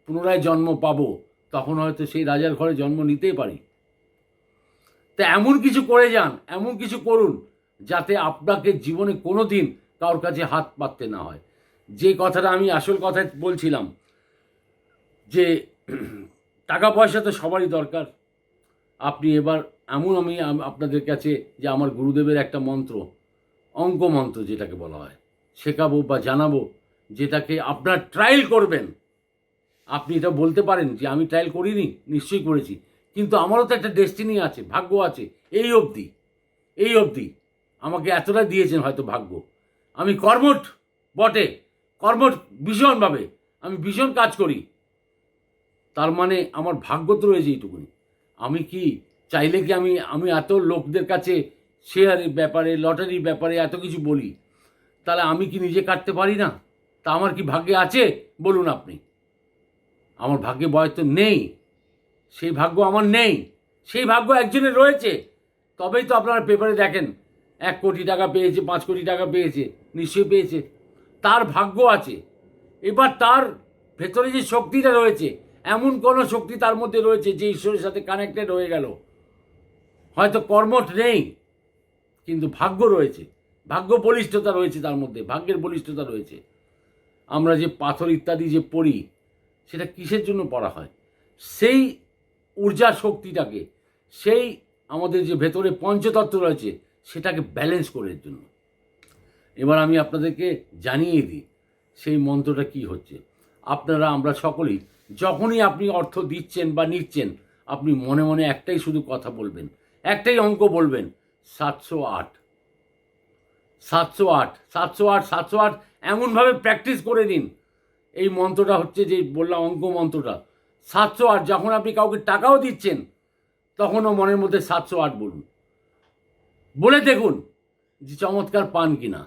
[SPEAKER 1] পুনরায় জন্ম পাব, তখন হয়তো সেই রাজার ঘরে জন্ম নিতেই পারি। তা এমন কিছু করে যান, এমন কিছু করুন যাতে আপনাকে জীবনে কোনো দিন কারোর কাছে হাত পাততে না হয়। যে কথাটা আমি আসল কথায় বলছিলাম, যে টাকা পয়সা তো সবারই দরকার। আপনি এবার আমি আপনাদের কাছে যে আমার গুরুদেবের একটা মন্ত্র, অঙ্ক মন্ত্র যেটাকে বলা হয়, শেখাবো বা জানাবো, যেটাকে আপনার ট্রায়াল করবেন। আপনি এটা বলতে পারেন যে আমি ট্রায়াল করিনি, নিশ্চয়ই করেছি, কিন্তু আমারও তো একটা ডেস্টিনি আছে, ভাগ্য আছে। এই অবধি আমাকে এতটা দিয়েছেন হয়তো ভাগ্য। আমি কর্মঠ বটে, কর্মঠ ভীষণভাবে, আমি ভীষণ কাজ করি, তার মানে আমার ভাগ্য তো রয়েছে এইটুকুনি। আমি কি চাইলে কি আমি এত লোকদের কাছে শেয়ারের ব্যাপারে, লটারির ব্যাপারে এত কিছু বলি, তাহলে আমি কি নিজে কাটতে পারি না? তা আমার কি ভাগ্যে আছে বলুন আপনি? আমার ভাগ্যে বয়স নেই, সেই ভাগ্য আমার নেই, সেই ভাগ্য একজনের রয়েছে। তবেই তো আপনারা পেপারে দেখেন 1 কোটি টাকা পেয়েছে, 5 কোটি টাকা পেয়েছে, নিশ্চয়ই পেয়েছে, তার ভাগ্য আছে। এবার তার ভেতরে যে শক্তিটা রয়েছে, এমন কোনো শক্তি তার মধ্যে রয়েছে যে ঈশ্বরের সাথে কানেক্টেড হয়ে গেল। হয়তো কর্মঠ নেই, কিন্তু ভাগ্য রয়েছে, ভাগ্য বলিষ্ঠতা রয়েছে তার মধ্যে, ভাগ্যের বলিষ্ঠতা রয়েছে। আমরা যে পাথর ইত্যাদি যে পড়ি, সেটা কিসের জন্য পড়া হয়? সেই ঊর্জা শক্তিটাকে, সেই আমাদের যে ভেতরে পঞ্চতত্ত্ব রয়েছে, সেটাকে ব্যালেন্স করার জন্য। এবার আমি আপনাদেরকে জানিয়ে দিই সেই মন্ত্রটা কি হচ্ছে। আমরা সকলেই, যখনই আপনি অর্থ দিচ্ছেন বা নিচ্ছেন, আপনি মনে মনে একটাই শুধু কথা বলবেন, একটাই অঙ্ক বলবেন, 708 708 708 708। এমনভাবে প্র্যাকটিস করে নিন। এই মন্ত্রটা হচ্ছে যে বললাম, অঙ্ক মন্ত্রটা 708। যখন আপনি কাউকে টাকাও দিচ্ছেন, তখনও মনের মধ্যে 708 বলুন, বলে দেখুন যে চমৎকার পান কিনা।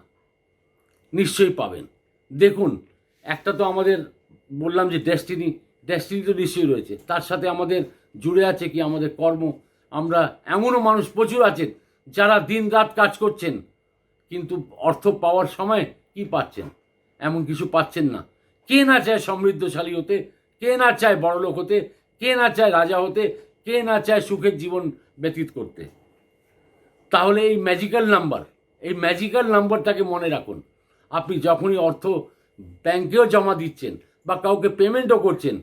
[SPEAKER 1] নিশ্চয়ই পাবেন। দেখুন, একটা তো আমাদের বললাম যে ডেস্টিনি তো নিশ্চয়ই রয়েছে, তার সাথে আমাদের জুড়ে আছে কি আমাদের কর্ম। আমরা এমনও মানুষ প্রচুর আছেন যারা দিন রাত কাজ করছেন, কিন্তু অর্থ পাওয়ার সময় কি পাচ্ছেন? এমন কিছু পাচ্ছেন না। কে না চায় সমৃদ্ধশালী হতে? কে না চায় বড়লোক হতে? কে না চায় রাজা হতে? কে না চায় সুখের জীবন ব্যতীত করতে? তাহলে এই ম্যাজিক্যাল নাম্বারটাকে মনে রাখুন। আপনি যখনই অর্থ ব্যাংকেও জমা দিচ্ছেন বা কাউকে পেমেন্টও করছেন,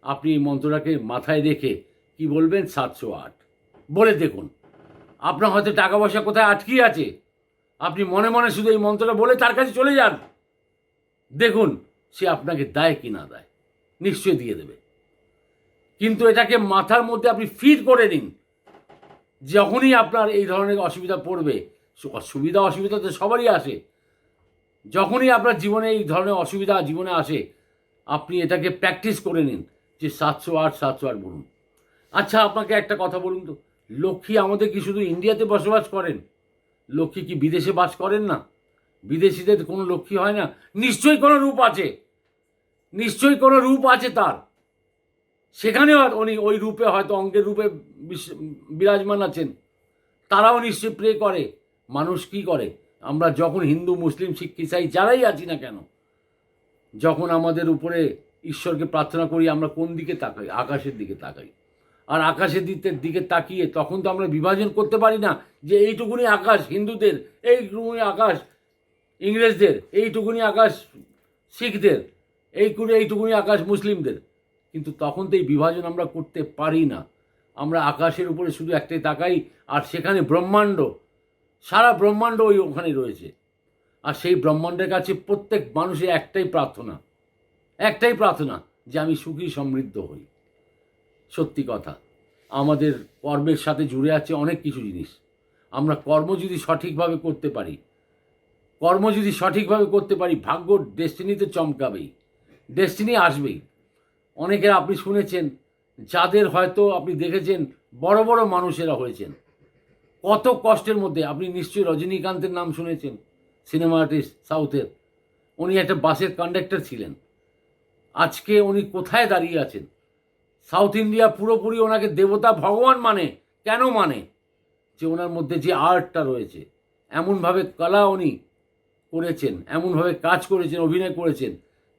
[SPEAKER 1] আপনি এই মন্ত্রটাকে মাথায় রেখে কি বলবেন? 708 বলে দেখুন। আপনার হয়তো টাকা পয়সা কোথায় আটকিয়ে আছে, আপনি মনে মনে শুধু এই মন্ত্রটা বলে তার কাছে চলে যান, দেখুন সে আপনাকে দেয় কি না দেয়, নিশ্চয়ই দিয়ে দেবে। কিন্তু এটাকে মাথার মধ্যে আপনি ফিট করে নিন। যখনই আপনার এই ধরনের অসুবিধা পড়বে, অসুবিধা তো সবারই আসে, যখনই আপনার জীবনে এই ধরনের অসুবিধা জীবনে আসে, আপনি এটাকে প্র্যাকটিস করে নিন যে 708 708 বলুন। আচ্ছা, আপনাকে একটা কথা বলুন তো, লক্ষ্মী আমাদের কি শুধু ইন্ডিয়াতে বসবাস করেন? লক্ষ্মী কি বিদেশে বাস করেন না? বিদেশিদের কোনো লক্ষ্মী হয় না? নিশ্চয়ই কোনো রূপ আছে, নিশ্চয়ই কোনো রূপ আছে তার। সেখানেও উনি ওই রূপে, হয়তো অঙ্গের রূপে বিরাজমান আছেন। তারাও নিশ্চয়ই প্রে করে। মানুষ কি করে, আমরা যখন হিন্দু, মুসলিম, শিখ, ইসাই যারাই আছি না কেন, যখন আমাদের উপরে ঈশ্বরকে প্রার্থনা করি, আমরা কোন দিকে তাকাই? আকাশের দিকে তাকাই। আর আকাশের দিকে তাকিয়ে তখন তো আমরা বিভাজন করতে পারি না যে এইটুকুনি আকাশ হিন্দুদের, এইটুকুনি আকাশ ইংরেজদের, এইটুকুনি আকাশ শিখদের, এইটুকুনি আকাশ মুসলিমদের। কিন্তু তখন তো এই বিভাজন আমরা করতে পারি না। আমরা আকাশের উপরে শুধু একটাই তাকাই, আর সেখানে ব্রহ্মাণ্ড, সারা ব্রহ্মাণ্ড ওখানে রয়েছে। আর সেই ব্রহ্মাণ্ডের কাছে প্রত্যেক মানুষের একটাই প্রার্থনা যে আমি সুখী সমৃদ্ধ হই। সত্যি কথা, আমাদের কর্মের সাথে জুড়ে আছে অনেক কিছু জিনিস। আমরা কর্ম যদি সঠিকভাবে করতে পারি, ভাগ্য, ডেস্টিনি তো চমকাবেই, ডেস্টিনি আসবেই। অনেকের আপনি শুনেছেন, যাদের হয়তো আপনি দেখেছেন বড় বড় মানুষেরা হয়েছেন কত কষ্টের মধ্যে। আপনি নিশ্চয়ই রজনীকান্তের নাম শুনেছেন, সিনেমা আর্টিস্ট, সাউথের। উনি একটা বাসের কন্ডাক্টর ছিলেন। আজকে উনি কোথায় দাঁড়িয়ে আছেন? সাউথ ইন্ডিয়া পুরোপুরি ওনাকে দেবতা, ভগবান মানে। কেন মানে? যে ওনার মধ্যে যে আর্টটা রয়েছে, এমনভাবে কলা উনি করেছেন, এমনভাবে কাজ করেছেন, অভিনয় করেছেন,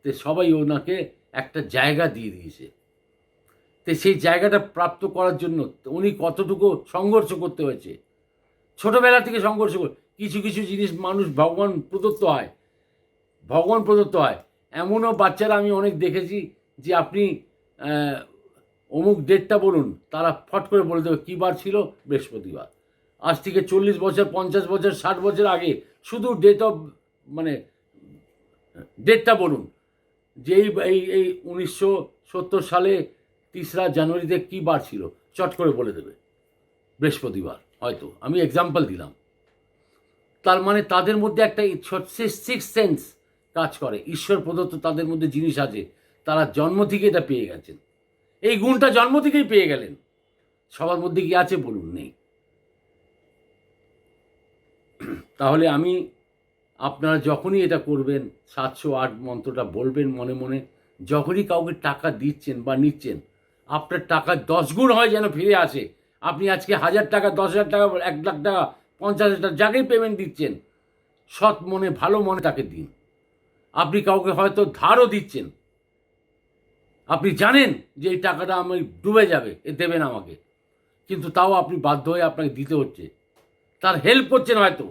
[SPEAKER 1] তো সবাই ওনাকে একটা জায়গা দিয়ে দিয়েছে। তো সেই জায়গাটা প্রাপ্ত করার জন্য উনি কতটুকু সংঘর্ষ করতে হয়েছে, ছোটবেলা থেকে সংঘর্ষ করে। কিছু কিছু জিনিস মানুষ ভগবান প্রদত্ত হয়। এমনও বাচ্চারা আমি অনেক দেখেছি যে আপনি অমুক ডেটটা বলুন, তারা ফট করে বলে দেবে কী বার ছিল, বৃহস্পতিবার। আজ থেকে 40 বছর, 50 বছর, 60 বছর আগে শুধু ডেটটা বলুন যে এই 1970 সালে 3রা জানুয়ারিতে কী বার ছিল, চট করে বলে দেবে বৃহস্পতিবার। হয়তো আমি এক্সাম্পল দিলাম। তার মানে তাদের মধ্যে একটা সিক্স সেন্স কাজ করে, ঈশ্বর প্রদত্ত তাদের মধ্যে জিনিস আছে, তারা জন্ম থেকে এটা পেয়ে গেছেন। এই গুণটা জন্ম থেকেই পেয়ে গেলেন। সবার মধ্যে কি আছে বলুন? নেই। তাহলে আপনারা যখনই এটা করবেন, 708 মন্ত্রটা বলবেন মনে মনে, যখনই কাউকে টাকা দিচ্ছেন বা নিচ্ছেন, আপনার টাকা 10 গুণ হয় যেন ফিরে আসে। আপনি আজকে 1000 টাকা, 10,000 টাকা, 1 লাখ টাকা, 50,000 টাকা, যাকেই পেমেন্ট দিচ্ছেন, সৎ মনে, ভালো মনে তাকে দিন। আপনি কাউকে হয়তো ধারও দিচ্ছেন, আপনি জানেন যে এই টাকাটা আমি ডুবে যাবে, এ দেবেন আমাকে, কিন্তু তাও আপনি বাধ্য হয়ে আপনাকে দিতে হচ্ছে, তার হেল্প করছেন হয়তো।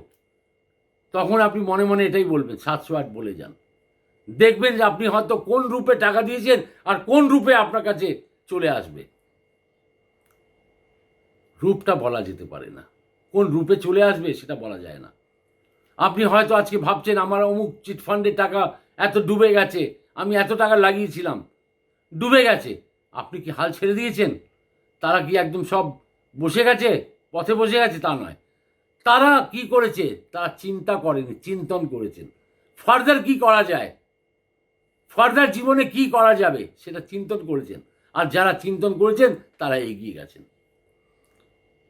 [SPEAKER 1] তখন আপনি মনে মনে এটাই বলবেন, 708 বলে যান। দেখবেন যে আপনি হয়তো কোন রূপে টাকা দিয়েছেন আর কোন রূপে আপনার কাছে চলে আসবে। রূপটা বলা যেতে পারে না, কোন রূপে চলে আসবে সেটা বলা যায় না। আপনি হয়তো আজকে ভাবছেন আমার অমুক চিটফান্ডের টাকা এত ডুবে গেছে, আমি এত টাকা লাগিয়েছিলাম, ডুবে গেছে। আপনি কি হাল ছেড়ে দিয়েছেন? তারা কি একদম সব বসে গেছে, পথে বসে গেছে? তা নয়। তারা কি করেছে? তারা চিন্তা করেনি, চিন্তন করেছেন। ফার্দার কি করা যায়, ফার্দার জীবনে কি করা যাবে সেটা চিন্তন করেছেন। আর যারা চিন্তন করেছেন তারা এগিয়ে গেছেন,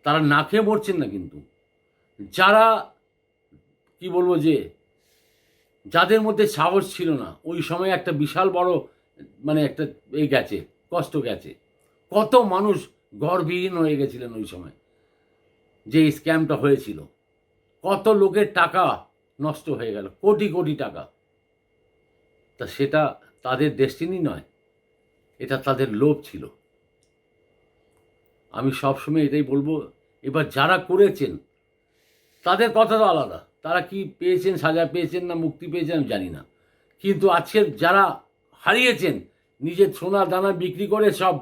[SPEAKER 1] তারা না খেয়ে মরছেন না। কিন্তু যারা কি বলবো, যে যাদের মধ্যে সাহস ছিল না, ওই সময় একটা বিশাল বড় একটা গেছে, কষ্ট গেছে। কত মানুষ ঘরবিহীন হয়ে গেছিলেন ওই সময় যে স্ক্যামটা হয়েছিল। কত লোকের টাকা নষ্ট হয়ে গেল, কোটি কোটি টাকা। তা সেটা তাদের ডেস্টিনি নয়, এটা তাদের লোভ ছিল। আমি সবসময় এটাই বলবো, এবার যারা করেছেন তাদের কথা তো আলাদা, তারা কি পেয়েছেন, সাজা পেয়েছেন না মুক্তি পেয়েছেন আমি জানি না। কিন্তু আজকের যারা হারিয়েছেন, নিজের সোনা দানা বিক্রি করে সব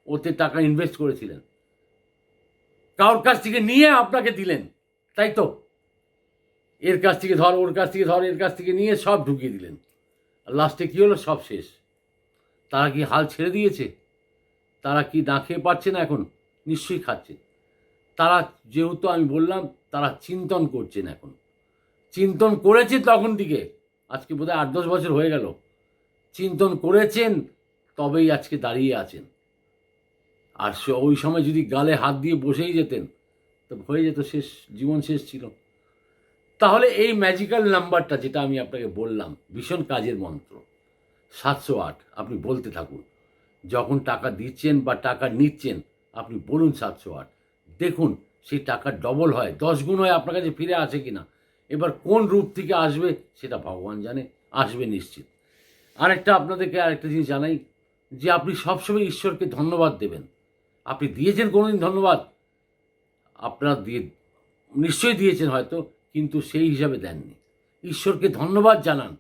[SPEAKER 1] ওতে টাকা ইনভেস্ট করেছিলেন, কারোর কাছ থেকে নিয়ে আপনাকে দিলেন, তাই তো? এর কাছ থেকে ধর, ওর কাছ থেকে ধর, এর কাছ থেকে নিয়ে সব ঢুকিয়ে দিলেন। আর লাস্টে কী হলো? সব শেষ। তারা কি হাল ছেড়ে দিয়েছে? তারা কি না খেয়ে পাচ্ছে না এখন? নিশ্চয়ই খাচ্ছে। তারা যেহেতু আমি বললাম তারা চিন্তন করছেন এখন, চিন্তন করেছে তখন থেকে, আজকে বোধহয় 8-10 বছর হয়ে গেল, চিন্তন করেছেন তবেই আজকে দাঁড়িয়ে আছেন। আর ওই সময় যদি গালে হাত দিয়ে বসেই যেতেন তো হয়ে যেত শেষ, জীবন শেষ ছিল। তাহলে এই ম্যাজিক্যাল নাম্বারটা যেটা আমি আপনাকে বললাম, ভীষণ কাজের মন্ত্র, 708, আপনি বলতে থাকুন। যখন টাকা দিচ্ছেন বা টাকা নিচ্ছেন আপনি বলুন 708, দেখুন সেই টাকা ডবল হয়, 10 গুণ হয়, আপনার কাছে ফিরে আসে কিনা। এবার কোন রূপ থেকে আসবে সেটা ভগবান জানে, আসবে নিশ্চিত। আপনাদেরকে আরেকটা জিনিস জানাই, যে আপনি সবসময় ঈশ্বরকে ধন্যবাদ দেবেন। আপনি দিয়েছেন কোনোদিন ধন্যবাদ? আপনারা নিশ্চয়ই দিয়েছেন হয়তো, কিন্তু সেই হিসাবে দেননি। ঈশ্বরকে ধন্যবাদ জানান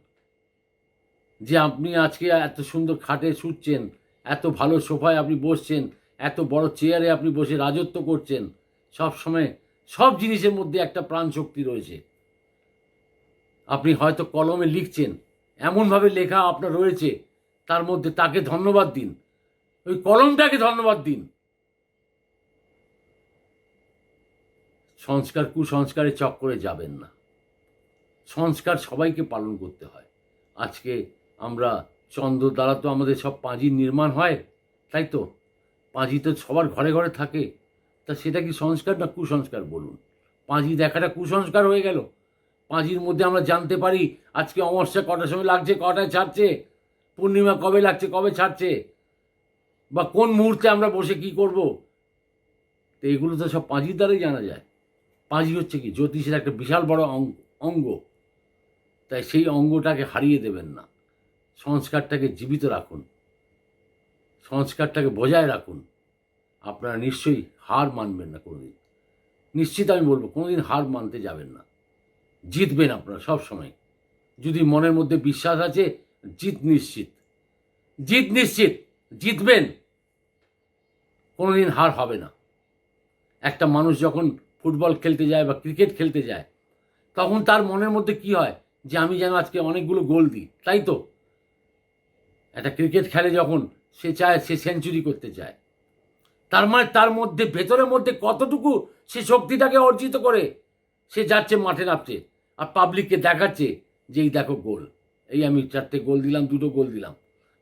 [SPEAKER 1] যে আপনি আজকে এত সুন্দর খাটে শুচ্ছেন, এত ভালো সোফায় আপনি বসছেন, এত বড় চেয়ারে আপনি বসে রাজত্ব করছেন। সব সময় সব জিনিসের মধ্যে একটা প্রাণ শক্তি রয়েছে। আপনি হয়তো কলমে লিখছেন, এমনভাবে লেখা আপনার রয়েছে, তার মধ্যে তাকে ধন্যবাদ দিন, ওই কলমটাকে ধন্যবাদ দিন। সংস্কার কুসংস্কারের চক্করে যাবেন না। সংস্কার সবাইকে পালন করতে হয়। আজকে আমরা চন্দ্র দ্বারা তো আমাদের সব পাঁজির নির্মাণ হয়, তাই তো? পাঁজি তো সবার ঘরে ঘরে থাকে। তা সেটা কি সংস্কার না কুসংস্কার বলুন? পাঁজি দেখাটা কুসংস্কার হয়ে গেল। পাঁজির মধ্যে আমরা জানতে পারি আজকে অমাবস্যা কটার সময় লাগছে, কটায় ছাড়ছে, পূর্ণিমা কবে লাগছে, কবে ছাড়ছে, বা কোন মুহূর্তে আমরা বসে কি করব। তো এগুলো তো সব পাঁজির দ্বারাই জানা যায়। পাঁজি হচ্ছে কি জ্যোতিষের একটা বিশাল বড় অঙ্গ। তাই সেই অঙ্গটাকে হারিয়ে দেবেন না। সংস্কারটাকে জীবিত রাখুন, সংস্কারটাকে বজায় রাখুন। আপনারা নিশ্চয়ই হার মানবেন না কোনোদিন। নিশ্চিত আমি বলবো কোনোদিন হার মানতে যাবেন না। জিতবেন আপনারা সব সময়। যদি মনের মধ্যে বিশ্বাস আছে, জিত নিশ্চিত, জিত নিশ্চিত, জিতবেন। কোনোদিন হার হবে না। একটা মানুষ যখন ফুটবল খেলতে যায় বা ক্রিকেট খেলতে যায়, তখন তার মনের মধ্যে কি হয়, যে আমি যেন আজকে অনেকগুলো গোল দিই, তাই তো? একটা ক্রিকেট খেলে যখন, সে চায় সে সেঞ্চুরি করতে চায়। তার মানে তার মধ্যে ভেতরের মধ্যে কতটুকু সে শক্তিটাকে অর্জিত করে সে যাচ্ছে মাঠে নামছে, আর পাবলিককে দেখাচ্ছে যে এই দেখো গোল, এই আমি 4টে গোল দিলাম, 2টো গোল দিলাম,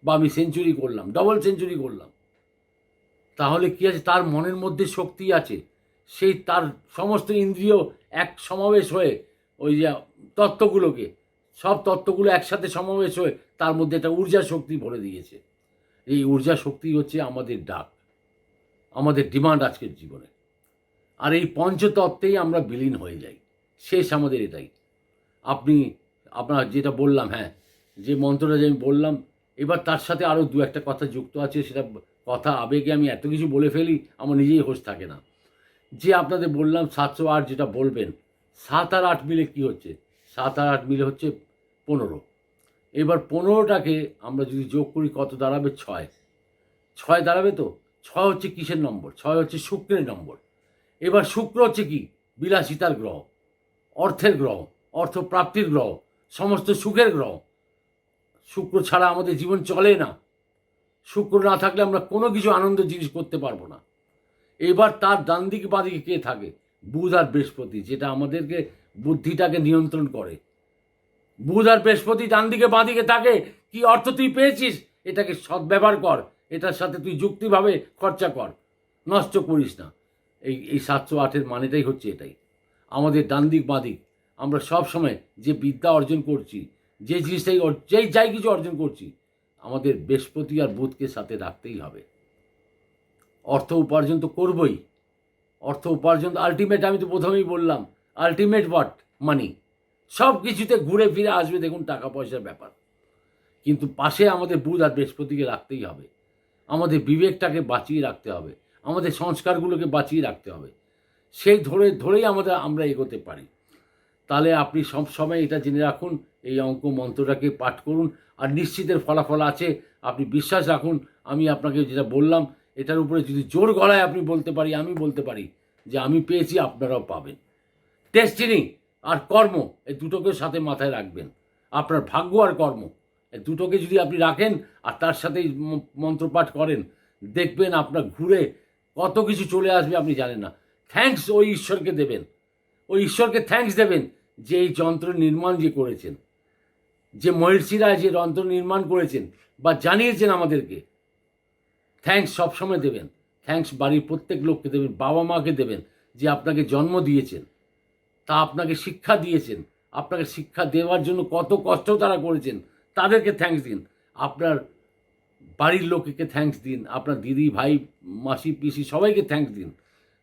[SPEAKER 1] বা আমি সেঞ্চুরি করলাম, ডবল সেঞ্চুরি করলাম। তাহলে কি আছে, তার মনের মধ্যে শক্তি আছে। সেই তার সমস্ত ইন্দ্রিয় এক সমাবেশ হয়ে ওই যে তত্ত্বগুলোকে, সব তত্ত্বগুলো একসাথে সমাবেশ হয়ে তার মধ্যে একটা ঊর্জা শক্তি ভরে দিয়েছে। এই ঊর্জা শক্তি হচ্ছে আমাদের ডাক, আমাদের ডিমান্ড আজকের জীবনে। আর এই পঞ্চতত্ত্বেই আমরা বিলীন হয়ে যাই, শেষ আমাদের এটাই। আপনার যেটা বললাম, হ্যাঁ, যে মন্ত্রটা যে আমি বললাম, এবার তার সাথে আরও 2-1টা কথা যুক্ত আছে। সেটা কথা আবেগে আমি এত কিছু বলে ফেলি, আমার নিজেই হোশ থাকে না। যে আপনাদের বললাম 708 যেটা বলবেন, 7 আর 8 মিলে কি হচ্ছে? 7 আর 8 মিলে হচ্ছে 15। এবার 15টাকে আমরা যদি যোগ করি কত দাঁড়াবে? 6। 6 দাঁড়াবে তো? 6 হচ্ছে কিসের নম্বর? 6 হচ্ছে শুক্রের নম্বর। এবার শুক্র হচ্ছে কি? বিলাসিতার গ্রহ, অর্থের গ্রহ, অর্থপ্রাপ্তির গ্রহ, সমস্ত সুখের গ্রহ। শুক্র ছাড়া আমাদের জীবন চলে না। শুক্র না থাকলে আমরা কোনো কিছু আনন্দ জিনিস করতে পারবো না। এবার তার ডান দিকে বাঁ দিকে কে থাকে? বুধ আর বৃহস্পতি, যেটা আমাদেরকে বুদ্ধিটাকে নিয়ন্ত্রণ করে। বুধ আর বৃহস্পতি ডান দিকে বাঁ দিকে থাকে। কি অর্থ তুই পেয়েছিস, এটাকে সদ্ব্যবহার কর, এটার সাথে তুই যুক্তিভাবে খরচা কর, নষ্ট করিস না। এই 708-এর মানেটাই হচ্ছে এটাই। আমাদের ডান দিক বাঁ দিক, আমরা সব সময় যে বিদ্যা অর্জন করছি, যে জিনিসটাই যেই যাই কিছু অর্জন করছি, আমাদের বৃহস্পতি আর বুধকে সাথে রাখতেই হবে। অর্থ উপার্জন তো করবই, অর্থ উপার্জন আলটিমেট, আমি তো প্রথমেই বললাম, আলটিমেট হোয়াট? মানি। সব কিছুতে ঘুরে ফিরে আসবে, দেখুন টাকা পয়সার ব্যাপার। কিন্তু পাশে আমাদের বুধ আর বৃহস্পতিকে রাখতেই হবে। আমাদের বিবেকটাকে বাঁচিয়ে রাখতে হবে, আমাদের সংস্কারগুলোকে বাঁচিয়ে রাখতে হবে। সেই ধরেই আমরা এগোতে পারি। তাহলে আপনি সব সময় এটা জেনে রাখুন, এই অঙ্ক মন্ত্রটাকে পাঠ করুন, আর নিশ্চিতের ফলাফল আছে। আপনি বিশ্বাস রাখুন, আমি আপনাকে যেটা বললাম, এটার উপরে যদি জোর গলায় আপনি বলতে পারি, আমি বলতে পারি যে আমি পেয়েছি, আপনারাও পাবেন। ডেস্টিনি আর কর্ম, এই দুটোকে সাথে মাথায় রাখবেন। আপনার ভাগ্য আর কর্ম, এই দুটোকে যদি আপনি রাখেন আর তার সাথেই মন্ত্রপাঠ করেন, দেখবেন আপনার ঘুরে কত কিছু চলে আসবে আপনি জানেন না। থ্যাঙ্কস ওই ঈশ্বরকে দেবেন, ওই ঈশ্বরকে থ্যাঙ্কস দেবেন যে এই যন্ত্র নির্মাণ যে করেছেন, যে মহর্ষিরা যে যন্ত্র নির্মাণ করেছেন বা জানিয়েছেন আমাদেরকে, থ্যাঙ্কস সবসময় দেবেন। থ্যাঙ্কস বাড়ির প্রত্যেক লোককে দেবেন, বাবা মাকে দেবেন যে আপনাকে জন্ম দিয়েছেন, তা আপনাকে শিক্ষা দিয়েছেন, আপনাকে শিক্ষা দেওয়ার জন্য কত কষ্ট তারা করেছেন, তাদেরকে থ্যাঙ্কস দিন। আপনার বাড়ির লোককে থ্যাঙ্কস দিন, আপনার দিদি ভাই মাসি পিসি সবাইকে থ্যাঙ্কস দিন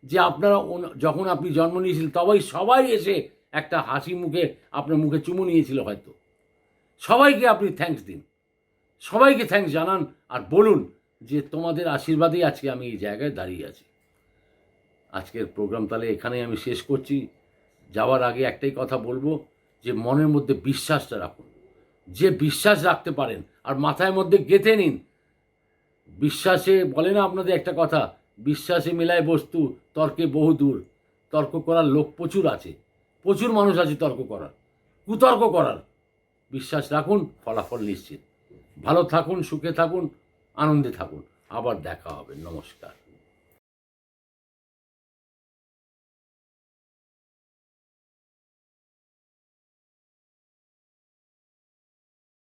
[SPEAKER 1] যে আপনারা যখন আপনি জন্ম নিয়েছিলেন সবাই এসে একটা হাসি মুখে আপনার মুখে চুমু নিয়েছিল হয়তো। সবাইকে আপনি থ্যাঙ্কস দিন, সবাইকে থ্যাঙ্কস জানান আর বলুন যে তোমাদের আশীর্বাদেই আজকে আমি এই জায়গায় দাঁড়িয়ে আছি। আজকের প্রোগ্রাম তাহলে এখানেই আমি শেষ করছি। যাওয়ার আগে একটাই কথা বলবো যে মনের মধ্যে বিশ্বাসটা রাখুন। যে বিশ্বাস রাখতে পারেন আর মাথায় মধ্যে গেঁথে নিন, বিশ্বাসে বলে না আপনাদের একটা কথা, বিশ্বাসে মেলায় বস্তু তর্কে বহু দূর। তর্ক করার লোক প্রচুর আছে, প্রচুর মানুষ আছে তর্ক করার, কুতর্ক করার। বিশ্বাস রাখুন, ফলাফল নিশ্চিত। ভালো থাকুন, সুখে থাকুন, আনন্দে থাকুন। আবার দেখা হবে। নমস্কার।